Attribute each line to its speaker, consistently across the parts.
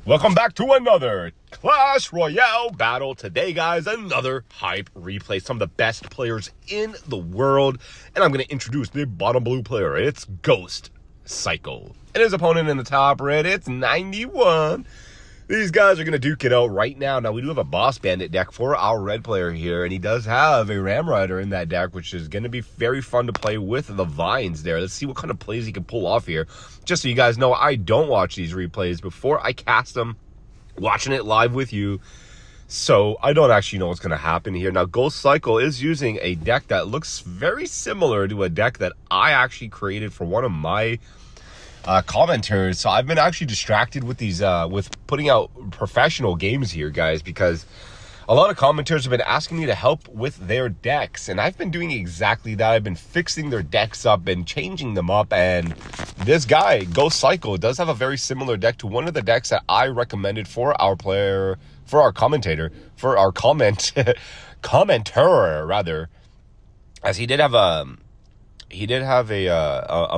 Speaker 1: Welcome back to another Clash Royale battle. Today, guys, another hype replay. Some of the best players in the world. And I'm going to introduce the bottom blue player. It's Ghost Cycle. And his opponent in the top red, it's 91. These guys are going to duke it out right now. Now, we do have a Boss Bandit deck for our red player here, and he does have a Ram Rider in that deck, which is going to be very fun to play with the Vines there. Let's see what kind of plays he can pull off here. Just so you guys know, I don't watch these replays before I cast them, watching it live with you, so I don't actually know what's going to happen here. Now, Ghost Cycle is using a deck that looks very similar to a deck that I actually created for one of my commenters. So I've been actually distracted with these with putting out professional games here, guys, because a lot of commenters have been asking me to help with their decks, and I've been doing exactly that. I've been fixing their decks up and changing them up, and this guy Ghost Cycle does have a very similar deck to one of the decks that I recommended for our player, for our commentator, for our commenter rather, as he did have a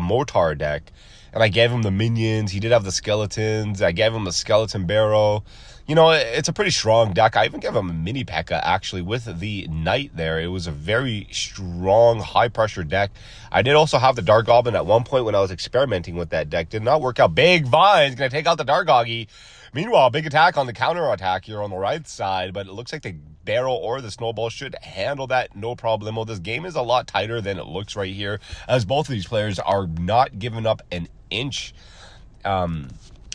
Speaker 1: Mortar deck. And I gave him the minions. He did have the skeletons. I gave him a skeleton barrel. You know, it's a pretty strong deck. I even gave him a mini P.E.K.K.A. actually with the knight there. It was a very strong, high-pressure deck. I did also have the Dark Goblin at one point when I was experimenting with that deck. Did not work out. Big Vine's going to take out the Dark Goggy. Meanwhile, big attack on the counter attack here on the right side. But it looks like the barrel or the snowball should handle that no problemo. This game is a lot tighter than it looks right here, as both of these players are not giving up an inch.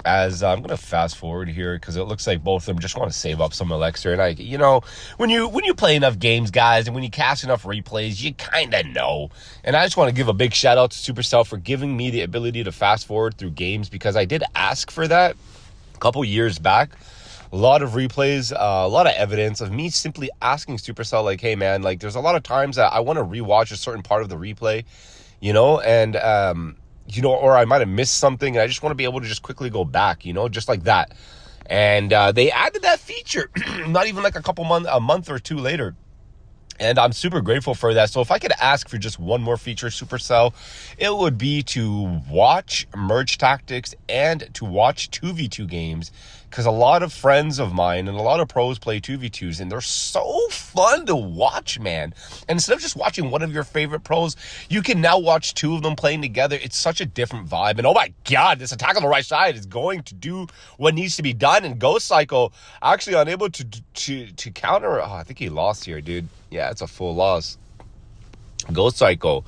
Speaker 1: As I'm going to fast forward here because it looks like both of them just want to save up some elixir. And you know, when you play enough games, guys, and when you cast enough replays, you kind of know. And I just want to give a big shout out to Supercell for giving me the ability to fast forward through games, because I did ask for that a couple years back. A lot of replays, a lot of evidence of me simply asking Supercell, like, hey man, like, there's a lot of times that I want to rewatch a certain part of the replay, you know, and you know, or I might have missed something, and I just want to be able to just quickly go back, you know, just like that. And they added that feature not even like a month or two later. And I'm super grateful for that. So if I could ask for just one more feature, Supercell, it would be to watch Merge Tactics and to watch 2v2 games. Because a lot of friends of mine and a lot of pros play 2v2s, and they're so fun to watch, man. And instead of just watching one of your favorite pros, you can now watch two of them playing together. It's such a different vibe. And oh my God, this attack on the right side is going to do what needs to be done. And Ghost Cycle actually unable to counter. Oh, I think he lost here, dude. Yeah, it's a full loss. Ghost Cycle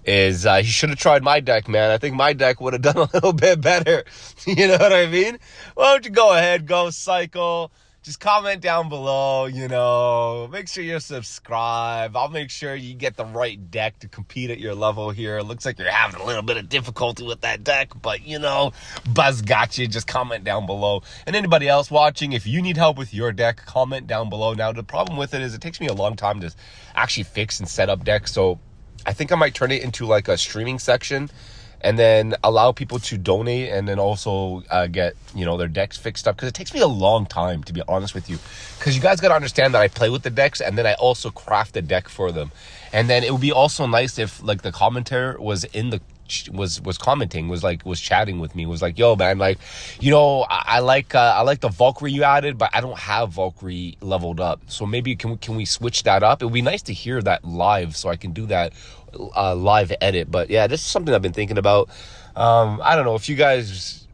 Speaker 1: is, he should have tried my deck, man. I think my deck would have done a little bit better. You know what I mean? Why don't you go ahead, Ghost Cycle? Just comment down below, you know. Make sure you subscribe. I'll make sure you get the right deck to compete at your level here. It looks like you're having a little bit of difficulty with that deck, but, you know, Buzz got you. Just comment down below. And anybody else watching, if you need help with your deck, comment down below. Now, the problem with it is it takes me a long time to actually fix and set up decks, so I think I might turn it into like a streaming section and then allow people to donate, and then also get, you know, their decks fixed up, because it takes me a long time, to be honest with you, because you guys got to understand that I play with the decks and then I also craft the deck for them. And then it would be also nice if like the commentator was in the was commenting, was chatting with me, was like, yo man, like, you know, I like the Valkyrie you added, but I don't have Valkyrie leveled up, so maybe can we switch that up? It would be nice to hear that live, so I can do that live edit. But yeah, this is something I've been thinking about. I don't know if you guys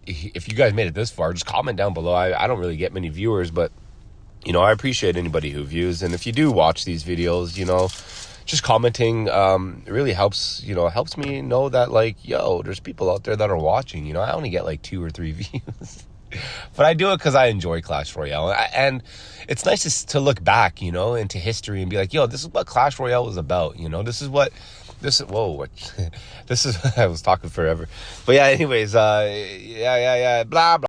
Speaker 1: made it this far, just comment down below. I don't really get many viewers, but you know, I appreciate anybody who views. And if you do watch these videos, you know, just commenting really helps, you know, helps me know that, like, yo, there's people out there that are watching. You know, I only get like 2 or 3 views, but I do it because I enjoy Clash Royale. And it's nice to look back, you know, into history and be like, yo, this is what Clash Royale was about. You know, this is, I was talking forever. But yeah, anyways, yeah, blah, blah.